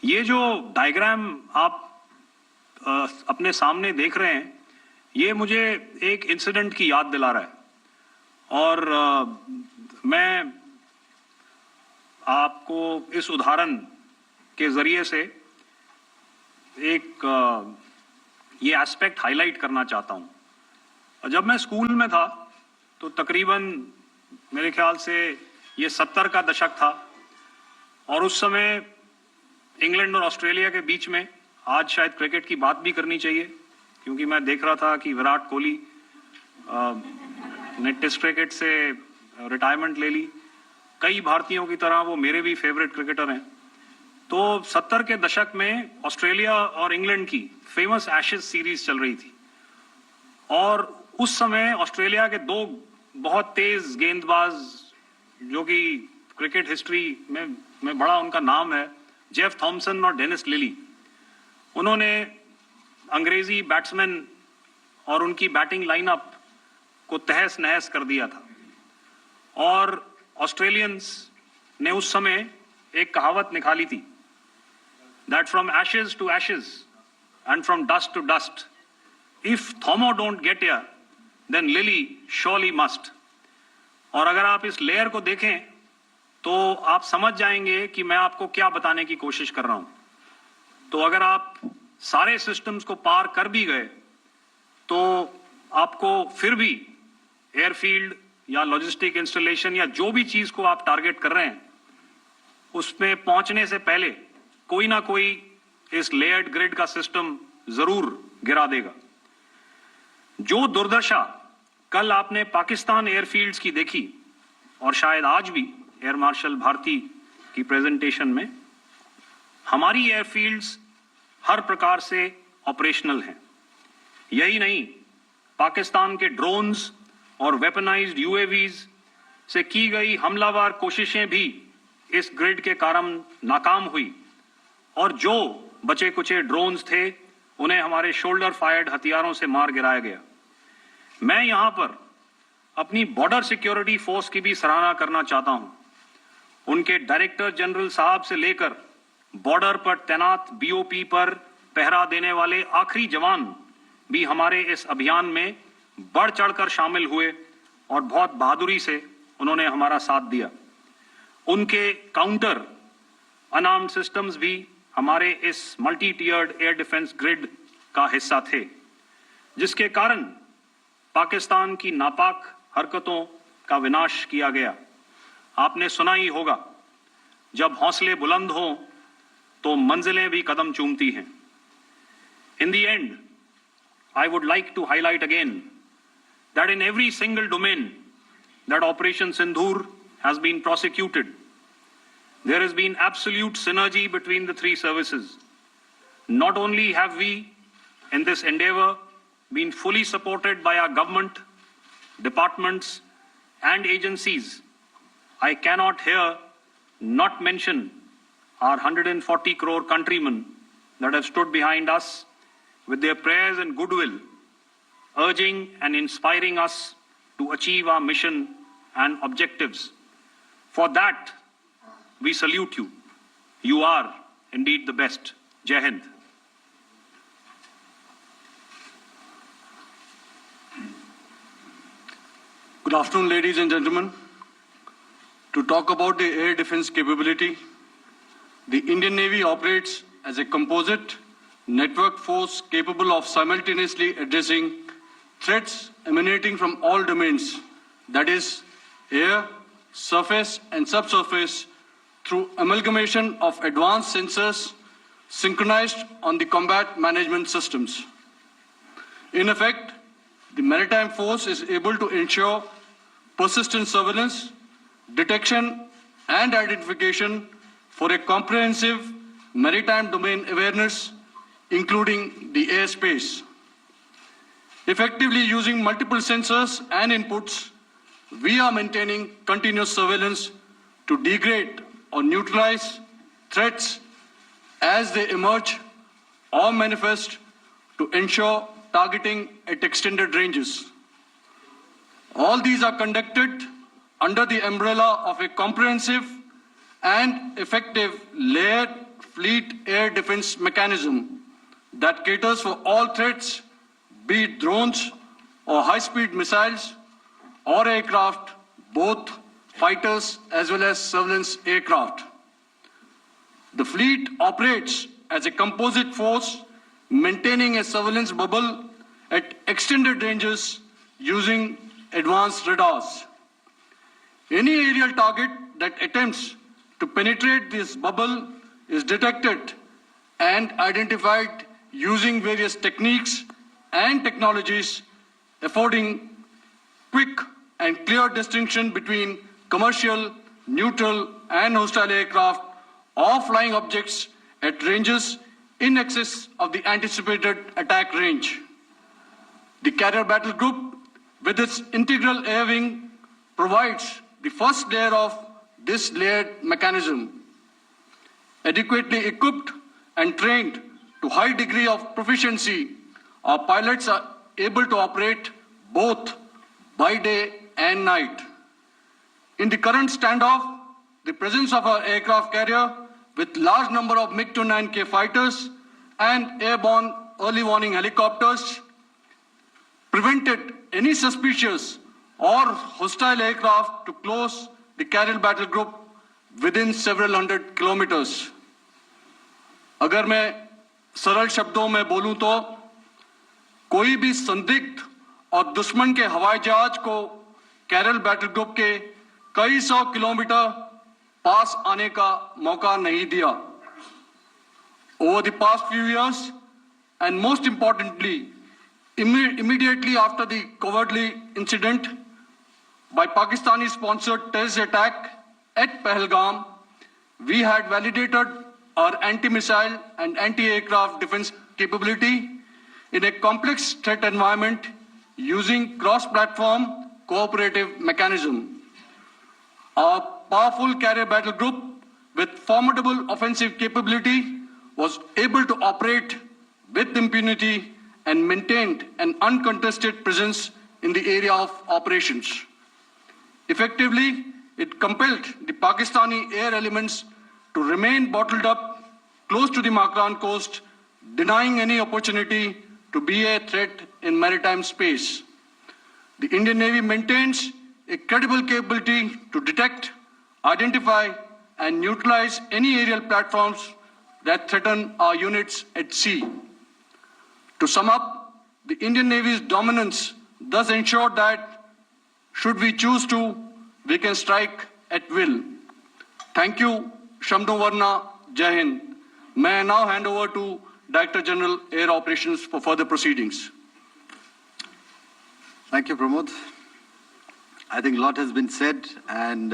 ये जो डायग्राम आप अपने सामने देख रहे हैं, ये मुझे एक इंसिडेंट की याद दिला रहा है और मैं आपको इस उदाहरण के जरिए से एक ये एस्पेक्ट हाईलाइट करना चाहता हूं। जब मैं स्कूल में था तो तकरीबन मेरे ख्याल से ये 70 का दशक था और उस समय इंग्लैंड और ऑस्ट्रेलिया के बीच में, आज शायद क्रिकेट की बात भी करनी चाहिए क्योंकि मैं देख रहा था कि विराट कोहली ने टेस्ट क्रिकेट से रिटायरमेंट ले ली। कई भारतीयों की तरह वो मेरे भी फेवरेट क्रिकेटर हैं। तो 70 के दशक में ऑस्ट्रेलिया और इंग्लैंड की फेमस एशेज सीरीज चल रही थी और उस समय ऑस्ट्रेलिया के दो बहुत तेज गेंदबाज, जो कि क्रिकेट हिस्ट्री में बड़ा उनका नाम है, जेफ थॉमसन और डेनिस लिली, उन्होंने अंग्रेजी बैट्समैन और उनकी बैटिंग लाइनअप को तहस नहस कर दिया था। और ऑस्ट्रेलियंस ने उस समय एक कहावत निकाली थी, that from ashes to ashes and from dust to dust, if Thommo don't get here then Lillee surely must. और अगर आप इस लेयर को देखें तो आप समझ जाएंगे कि मैं आपको क्या बताने की कोशिश कर रहा हूं। तो अगर आप सारे सिस्टम्स को पार कर भी गए तो आपको फिर भी एयरफील्ड या लॉजिस्टिक इंस्टॉलेशन या जो भी चीज को आप टारगेट कर रहे हैं उसमें पहुंचने से पहले कोई ना कोई इस लेयर्ड ग्रिड का सिस्टम जरूर गिरा देगा। जो दुर्दशा कल आपने पाकिस्तान एयरफील्ड्स की देखी और शायद आज भी एयर मार्शल भारती की प्रेजेंटेशन में, हमारी एयरफील्ड्स हर प्रकार से ऑपरेशनल हैं। यही नहीं, पाकिस्तान के ड्रोन्स और वेपनाइज्ड यूएवीज से की गई हमलावर कोशिशें भी इस ग्रिड के कारण नाकाम हुई और जो बचे कुचे ड्रोन्स थे उन्हें हमारे शोल्डर फायर्ड हथियारों से मार गिराया गया। मैं यहां पर अपनी बॉर्डर सिक्योरिटी फोर्स की भी सराहना करना चाहता हूं। उनके डायरेक्टर जनरल साहब से लेकर बॉर्डर पर तैनात बीओपी पर पहरा देने वाले आखिरी जवान भी हमारे इस अभियान में बढ़ चढ़कर शामिल हुए और बहुत बहादुरी से उन्होंने हमारा साथ दिया। उनके काउंटर अनार्म्ड सिस्टम्स भी हमारे इस मल्टी टियर्ड एयर डिफेंस ग्रिड का हिस्सा थे, जिसके कारण पाकिस्तान की नापाक हरकतों का विनाश किया गया। आपने सुना ही होगा, जब हौसले बुलंद हों तो मंजिलें भी कदम चूमती हैं। In the end, I would like to highlight again that in every single domain that Operation Sindoor has been prosecuted, there has been absolute synergy between the three services. Not only have we, in this endeavor, been fully supported by our government, departments, and agencies, I cannot here not mention our 140 crore countrymen that have stood behind us with their prayers and goodwill, urging and inspiring us to achieve our mission and objectives. For that, we salute you. You are indeed the best. Jai Hind. Good afternoon, ladies and gentlemen. To talk about the air defense capability, the Indian Navy operates as a composite network force capable of simultaneously addressing threats emanating from all domains, that is, air, surface, and subsurface, through amalgamation of advanced sensors synchronized on the combat management systems. In effect, the maritime force is able to ensure persistent surveillance, detection, and identification for a comprehensive maritime domain awareness, including the airspace. Effectively using multiple sensors and inputs, we are maintaining continuous surveillance to degrade or neutralize threats as they emerge or manifest, to ensure targeting at extended ranges. All these are conducted under the umbrella of a comprehensive and effective layered fleet air defense mechanism that caters for all threats, be it drones or high-speed missiles or aircraft, both fighters as well as surveillance aircraft. The fleet operates as a composite force, maintaining a surveillance bubble at extended ranges using advanced radars. Any aerial target that attempts to penetrate this bubble is detected and identified using various techniques and technologies, affording quick and clear distinction between commercial, neutral, and hostile aircraft or flying objects at ranges in excess of the anticipated attack range. The Carrier Battle Group, with its integral air wing, provides the first layer of this layered mechanism. Adequately equipped and trained to high degree of proficiency, our pilots are able to operate both by day and night. In the current standoff, the presence of our aircraft carrier with large number of MiG-29K fighters and airborne early warning helicopters prevented any suspicious or hostile aircraft to close the Carrier Battle Group within several hundred kilometers. अगर मैं सरल शब्दों में बोलूं तो कोई भी संदिग्ध और दुश्मन के हवाई जहाज को कैरल बैटल ग्रुप के कई सौ किलोमीटर पास आने का मौका नहीं दिया. Over the past few years, and most importantly, immediately after the cowardly incident by Pakistani-sponsored terrorist attack at Pahalgam, we had validated our anti-missile and anti-aircraft defense capability in a complex threat environment using cross-platform cooperative mechanism. Our powerful carrier battle group with formidable offensive capability was able to operate with impunity and maintained an uncontested presence in the area of operations. Effectively, it compelled the Pakistani air elements to remain bottled up close to the Makran coast, denying any opportunity to be a threat in maritime space. The Indian Navy maintains a credible capability to detect, identify, and neutralize any aerial platforms that threaten our units at sea. To sum up, the Indian Navy's dominance thus ensured that, should we choose to, we can strike at will. Thank you, Shamdhu Varna, Jai Hind. May I now hand over to Director General Air Operations for further proceedings. Thank you, Pramod. I think a lot has been said, and